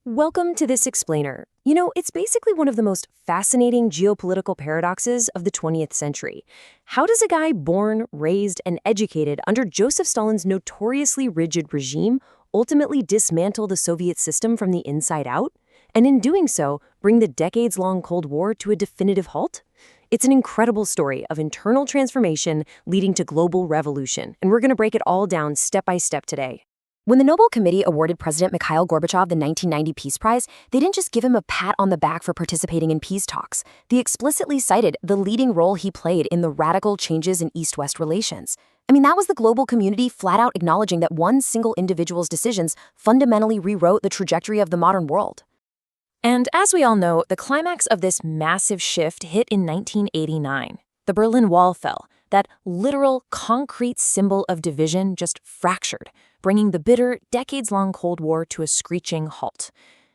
Welcome to this explainer. It's basically one of the most fascinating geopolitical paradoxes of the 20th century. How does a guy born, raised, and educated under Joseph Stalin's notoriously rigid regime ultimately dismantle the Soviet system from the inside out? And in doing so, bring the decades-long Cold War to a definitive halt? It's an incredible story of internal transformation leading to global revolution, and we're going to break it all down step by step today. When the Nobel Committee awarded President Mikhail Gorbachev the 1990 Peace Prize, they didn't just give him a pat on the back for participating in peace talks. They explicitly cited the leading role he played in the radical changes in East-West relations. That was the global community flat out acknowledging that one single individual's decisions fundamentally rewrote the trajectory of the modern world. And as we all know, the climax of this massive shift hit in 1989. The Berlin Wall fell. That literal, concrete symbol of division just fractured, bringing the bitter, decades-long Cold War to a screeching halt.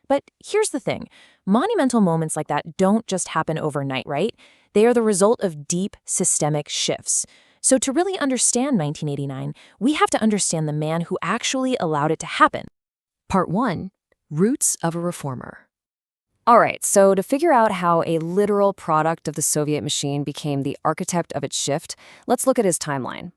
But here's the thing. Monumental moments like that don't just happen overnight, right? They are the result of deep, systemic shifts. So to really understand 1989, we have to understand the man who actually allowed it to happen. Part 1. Roots of a Reformer. All right, so to figure out how a literal product of the Soviet machine became the architect of its shift, let's look at his timeline.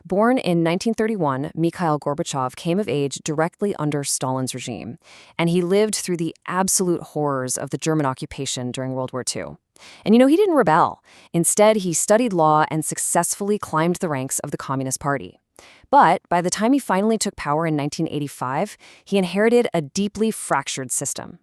Born in 1931, Mikhail Gorbachev came of age directly under Stalin's regime, and he lived through the absolute horrors of the German occupation during World War II. And he didn't rebel. Instead, he studied law and successfully climbed the ranks of the Communist Party. But by the time he finally took power in 1985, he inherited a deeply fractured system.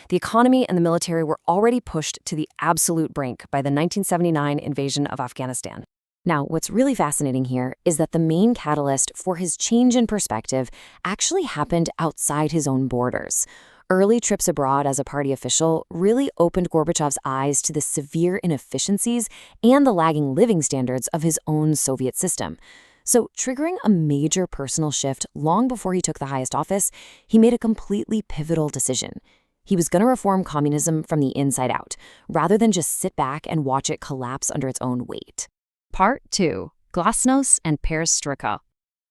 The economy and the military were already pushed to the absolute brink by the 1979 invasion of Afghanistan. Now, what's really fascinating here is that the main catalyst for his change in perspective actually happened outside his own borders. Early trips abroad as a party official really opened Gorbachev's eyes to the severe inefficiencies and the lagging living standards of his own Soviet system. So, triggering a major personal shift long before he took the highest office, he made a completely pivotal decision. He was going to reform communism from the inside out, rather than just sit back and watch it collapse under its own weight. Part 2. Glasnost and Perestroika.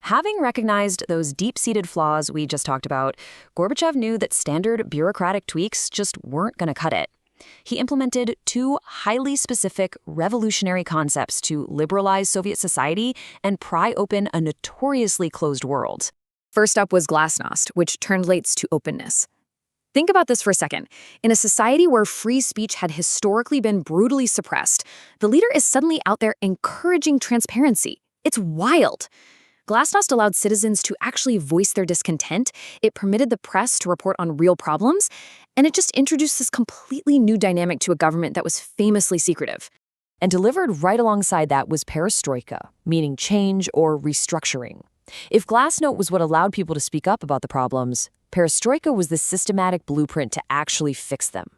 Having recognized those deep-seated flaws we just talked about, Gorbachev knew that standard bureaucratic tweaks just weren't going to cut it. He implemented two highly specific revolutionary concepts to liberalize Soviet society and pry open a notoriously closed world. First up was Glasnost, which translates to openness. Think about this for a second. In a society where free speech had historically been brutally suppressed, the leader is suddenly out there encouraging transparency. It's wild. Glasnost allowed citizens to actually voice their discontent, it permitted the press to report on real problems, and it just introduced this completely new dynamic to a government that was famously secretive. And delivered right alongside that was Perestroika, meaning change or restructuring. If Glasnost was what allowed people to speak up about the problems, Perestroika was the systematic blueprint to actually fix them.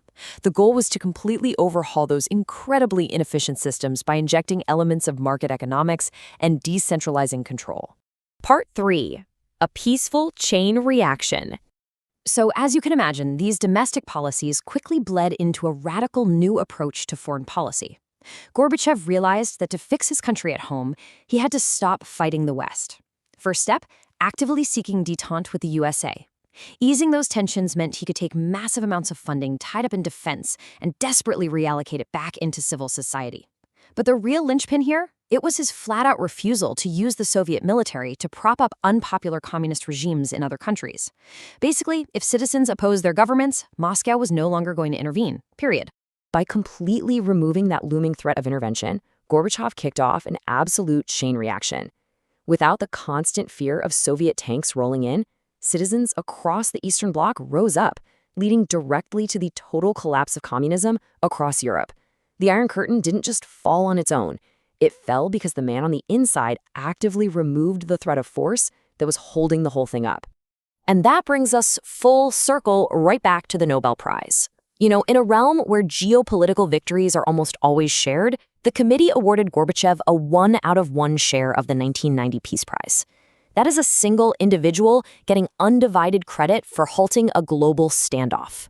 The goal was to completely overhaul those incredibly inefficient systems by injecting elements of market economics and decentralizing control. Part 3. A peaceful chain reaction. So, as you can imagine, these domestic policies quickly bled into a radical new approach to foreign policy. Gorbachev realized that to fix his country at home, he had to stop fighting the West. First step, actively seeking détente with the USA. Easing those tensions meant he could take massive amounts of funding tied up in defense and desperately reallocate it back into civil society. But the real linchpin here? It was his flat-out refusal to use the Soviet military to prop up unpopular communist regimes in other countries. Basically, if citizens opposed their governments, Moscow was no longer going to intervene, period. By completely removing that looming threat of intervention, Gorbachev kicked off an absolute chain reaction. Without the constant fear of Soviet tanks rolling in, citizens across the Eastern Bloc rose up, leading directly to the total collapse of communism across Europe. The Iron Curtain didn't just fall on its own. It fell because the man on the inside actively removed the threat of force that was holding the whole thing up. And that brings us full circle right back to the Nobel Prize. In a realm where geopolitical victories are almost always shared, the committee awarded Gorbachev a 1/1 share of the 1990 Peace Prize. That is a single individual getting undivided credit for halting a global standoff.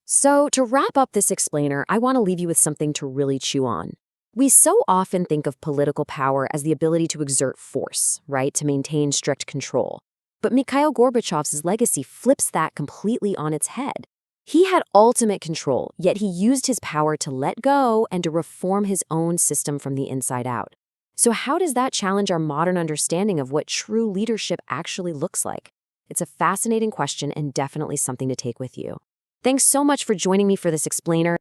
So to wrap up this explainer, I want to leave you with something to really chew on. We so often think of political power as the ability to exert force, right, to maintain strict control. But Mikhail Gorbachev's legacy flips that completely on its head. He had ultimate control, yet he used his power to let go and to reform his own system from the inside out. So how does that challenge our modern understanding of what true leadership actually looks like? It's a fascinating question and definitely something to take with you. Thanks so much for joining me for this explainer.